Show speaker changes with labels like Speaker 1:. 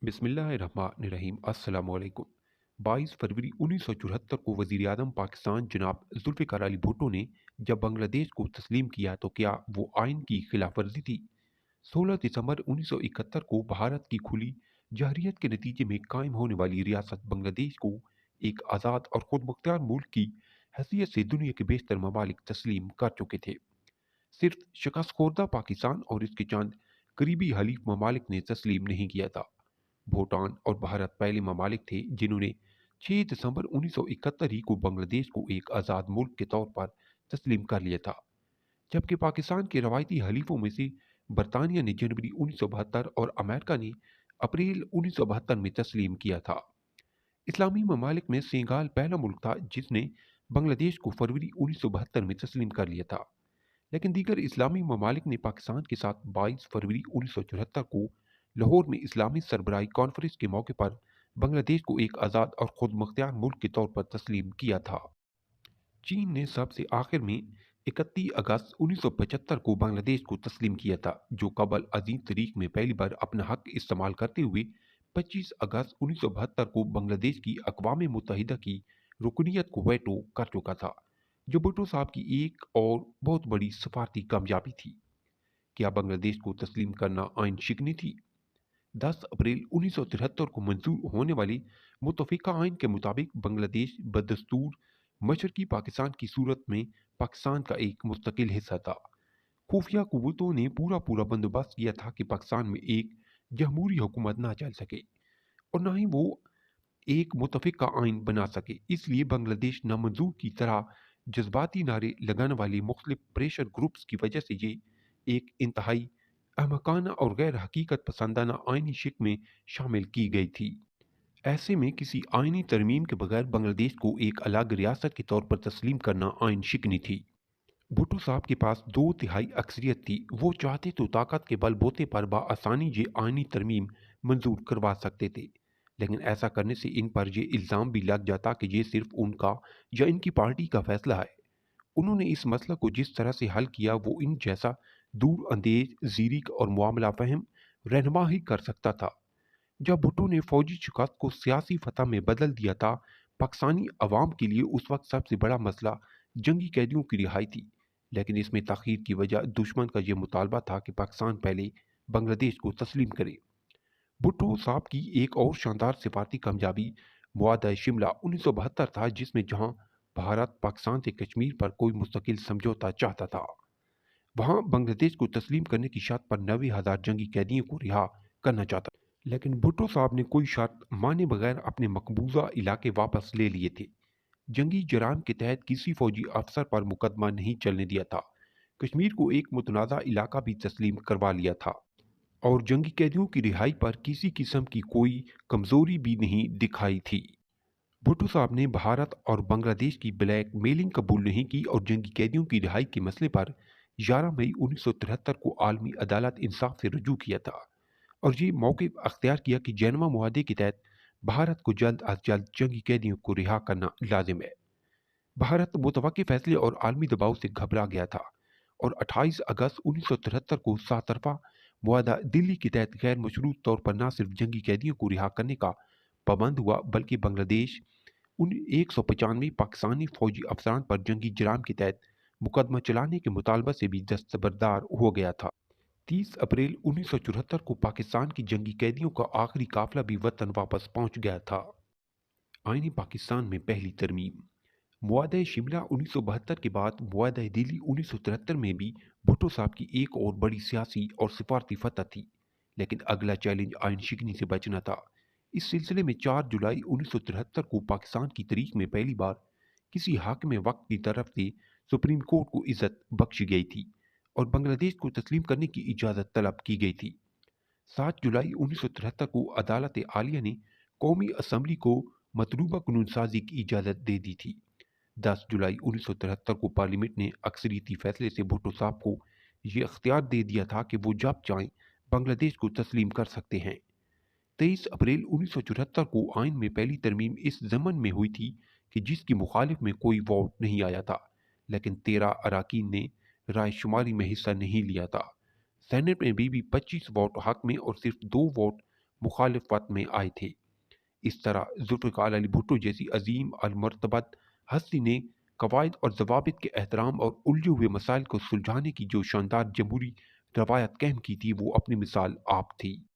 Speaker 1: बिस्मिल्लाहिर्रहमानिर्रहीम अस्सलाम वालेकुम। 22 फरवरी 1974 को वज़ीर आज़म पाकिस्तान जनाब जुल्फ़िकार अली भुट्टो ने जब बांग्लादेश को तस्लीम किया तो क्या वो आइन की खिलाफ वर्जी थी? 16 दिसंबर 1971 को भारत की खुली जहरीत के नतीजे में कायम होने वाली रियासत बांग्लादेश को एक आज़ाद और खुद मुख्तार मुल्क की हैसियत से दुनिया के बेशतर ममालिक तस्लीम कर चुके थे। सिर्फ शिकस्त खोर्दा पाकिस्तान और इसके चंद करीबी हलीफ ममालिक ने तस्लीम नहीं किया था। भूटान और भारत पहले ममालिक थे जिन्होंने 6 दिसंबर 1971 ही को बांग्लादेश को एक आज़ाद मुल्क के तौर पर तस्लीम कर लिया था, जबकि पाकिस्तान के रवायती हलीफों में से बरतानिया ने जनवरी 1972 और अमेरिका ने अप्रैल 1972 में तस्लीम किया था। इस्लामी ममालिक में सेनेगाल पहला मुल्क था जिसने बांग्लादेश को फरवरी 1972 में तस्लीम कर लिया था, लेकिन दीगर इस्लामी ममालिक ने पाकिस्तान के साथ 22 फरवरी 1974 को लाहौर में इस्लामी सरबराही कॉन्फ्रेंस के मौके पर बांग्लादेश को एक आज़ाद और खुद मुख्तियार मुल्क के तौर पर तस्लीम किया था। चीन ने सबसे आखिर में 31 अगस्त 1975 को बांग्लादेश को तस्लीम किया था, जो कबल अजीम तारीख में पहली बार अपना हक इस्तेमाल करते हुए 25 अगस्त 1972 को बांग्लादेश की अक़वाम मुत्तहिदा की रुकनीत को वेटो कर चुका था, जो भुट्टो साहब की एक और बहुत बड़ी सफारती कामयाबी थी। क्या बांग्लादेश को तस्लीम करना आइन शिकनी थी? 10 अप्रैल 1973 को मंजूर होने वाली मुतफ़िका आइन के मुताबिक बांग्लादेश बदस्तूर मशरकी पाकिस्तान की सूरत में पाकिस्तान का एक मुस्तकिल हिस्सा था। खुफिया कुव्वतों ने पूरा पूरा बंदोबस्त किया था कि पाकिस्तान में एक जमहूरी हुकूमत ना चल सके और ना ही वो एक मुतफ़िका आइन बना सके। इसलिए बांग्लादेश नामंजूर की तरह जज्बाती नारे लगाने वाले मुख्तलिफ प्रेशर ग्रुप्स की वजह से ये एक इंतहाई अहमकाना और गैर हकीकत पसंदाना आइनी शिक में शामिल की गई थी। ऐसे में किसी आइनी तरमीम के बगैर बांग्लादेश को एक अलग रियासत के तौर पर तस्लीम करना आइन शिकनी थी। भुट्टो साहब के पास 2/3 अक्सरियत थी। वो चाहते तो ताकत के बलबूते पर बआसानी ये आइनी तरमीम मंजूर करवा सकते थे, लेकिन ऐसा करने से इन पर यह इल्ज़ाम भी लग जाता कि ये सिर्फ उनका या इनकी पार्टी का फैसला है। उन्होंने इस मसला को जिस तरह से हल किया वो इन जैसा दूर अंदेज, ज़ीरिक और मामला फहम रहनुमा ही कर सकता था। जब भुट्टो ने फौजी शिकस्त को सियासी फतह में बदल दिया था, पाकिस्तानी अवाम के लिए उस वक्त सबसे बड़ा मसला जंगी कैदियों की रिहाई थी, लेकिन इसमें तखीर की वजह दुश्मन का यह मुतालबा था कि पाकिस्तान पहले बांग्लादेश को तस्लीम करे। भुट्टो साहब की एक और शानदार सिफारती कामयाबी मुआहदा शिमला 1972 था, जिसमें जहां भारत पाकिस्तान से कश्मीर पर कोई मुस्तकिल समझौता चाहता था, वहां बांग्लादेश को तस्लीम करने की शर्त पर 90,000 जंगी कैदियों को रिहा करना चाहता। लेकिन भुट्टो साहब ने कोई शर्त माने बगैर अपने मकबूजा इलाके वापस ले लिए थे। जंगी जराम के तहत किसी फौजी अफसर पर मुकदमा नहीं चलने दिया था, कश्मीर को एक मुतनाज़ा इलाका भी तस्लीम करवा लिया था और जंगी कैदियों की रिहाई पर किसी किस्म की कोई कमजोरी भी नहीं दिखाई थी। भुट्टो साहब ने भारत और बांग्लादेश की ब्लैक मेलिंग कबूल नहीं की और जंगी कैदियों की रिहाई के मसले पर 11 मई 1973 को आलमी अदालत इंसाफ से रुजू किया था और ये मौक़िफ़ अख्तियार किया कि जेनेवा मुआहदे के तहत भारत को जल्द अज जल्द जंगी कैदियों को रिहा करना लाजिम है। भारत मुतवक्किल फैसले और आलमी दबाव से घबरा गया था और 28 अगस्त 1973 को सात तरफा मुआहदा दिल्ली के तहत गैर मशरूत तौर पर न सिर्फ जंगी कैदियों को रिहा करने का पाबंद हुआ, बल्कि बांग्लादेश उन 195 पाकिस्तानी फौजी अफसरान पर जंगी जराम के तहत मुकदमा चलाने के मुतालबा से भी दस्तबरदार हो गया था। 30 अप्रैल 1974 को पाकिस्तान की जंगी कैदियों का आखिरी काफिला भी वतन वापस पहुंच गया था। आईनी पाकिस्तान में पहली तरमीम मुआहदा शिमला 1972 के बाद मुआहदा दिल्ली 1973 में भी भुट्टो साहब की एक और बड़ी सियासी और सिफारती फतह थी, लेकिन अगला चैलेंज आइन शिकनी से बचना था। इस सिलसिले में 4 जुलाई 1973 को पाकिस्तान की तारीख में पहली बार किसी हाकिम वक्त की तरफ से सुप्रीम कोर्ट को इज्जत बख्शी गई थी और बांग्लादेश को तस्लीम करने की इजाज़त तलब की गई थी। 7 जुलाई 1973 को अदालत आलिया ने कौमी असम्बली को मतलूबा कानून साजी की इजाज़त दे दी थी। 10 जुलाई 1973 को पार्लियामेंट ने अक्सरियती फैसले से भुट्टो साहब को ये अख्तियार दे दिया था कि वो जब चाहें बांग्लादेश को तस्लीम कर सकते हैं। 23 अप्रैल 1974 को आइन में पहली तरमीम इस ज़मन में हुई थी कि जिसकी मुखालिफ में कोई वोट नहीं आया था, लेकिन 13 अरकान ने राय शुमारी में हिस्सा नहीं लिया था। सेनेट में भी 25 वोट हक में और सिर्फ 2 वोट مخالفت میں آئے تھے۔ اس طرح ذوالفقار علی بھٹو جیسی عظیم المرتبت ہستی نے قواعد اور ضوابط کے احترام اور الجھے ہوئے مسائل کو سلجھانے کی جو شاندار جمہوری روایت قائم کی تھی، وہ اپنی مثال آپ تھی۔